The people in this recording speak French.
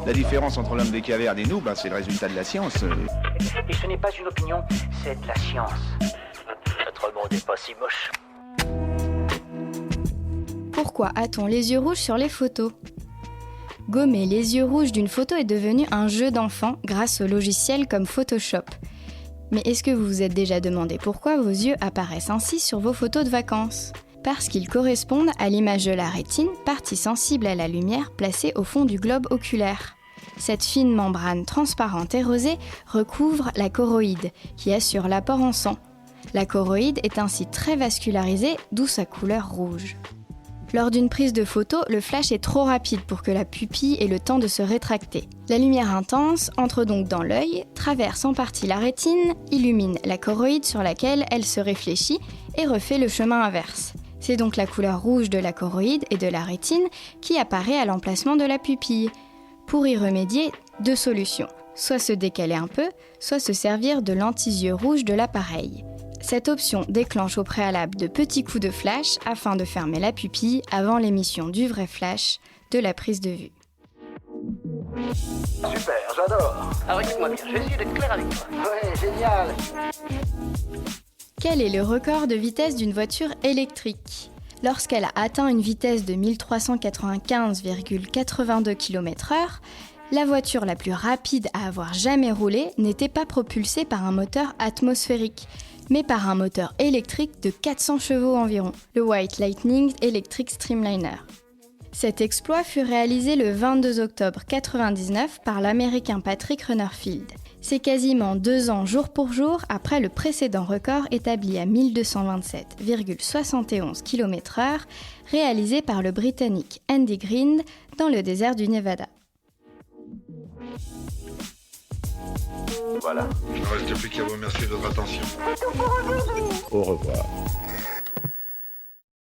La différence entre l'homme des cavernes et nous, c'est le résultat de la science. Et ce n'est pas une opinion, c'est de la science. Notre monde n'est pas si moche. Pourquoi a-t-on les yeux rouges sur les photos ? Gommer les yeux rouges d'une photo est devenu un jeu d'enfant grâce aux logiciels comme Photoshop. Mais est-ce que vous vous êtes déjà demandé pourquoi vos yeux apparaissent ainsi sur vos photos de vacances ? Parce qu'ils correspondent à l'image de la rétine, partie sensible à la lumière placée au fond du globe oculaire. Cette fine membrane transparente et rosée recouvre la choroïde, qui assure l'apport en sang. La choroïde est ainsi très vascularisée, d'où sa couleur rouge. Lors d'une prise de photo, le flash est trop rapide pour que la pupille ait le temps de se rétracter. La lumière intense entre donc dans l'œil, traverse en partie la rétine, illumine la choroïde sur laquelle elle se réfléchit et refait le chemin inverse. C'est donc la couleur rouge de la choroïde et de la rétine qui apparaît à l'emplacement de la pupille. Pour y remédier, deux solutions. Soit se décaler un peu, soit se servir de l'anti-yeux rouge de l'appareil. Cette option déclenche au préalable de petits coups de flash afin de fermer la pupille avant l'émission du vrai flash de la prise de vue. Super, j'adore. Alors écoute-moi bien, je vais essayer d'être clair avec toi. Ouais, génial. Quel est le record de vitesse d'une voiture électrique ? Lorsqu'elle a atteint une vitesse de 1395,82 km/h, la voiture la plus rapide à avoir jamais roulé n'était pas propulsée par un moteur atmosphérique, mais par un moteur électrique de 400 chevaux environ, le White Lightning Electric Streamliner. Cet exploit fut réalisé le 22 octobre 1999 par l'Américain Patrick Runnerfield. C'est quasiment 2 ans jour pour jour après le précédent record établi à 1227,71 km/h réalisé par le Britannique Andy Green dans le désert du Nevada. Voilà. Il ne reste plus qu'à vous remercier de votre attention. Au revoir.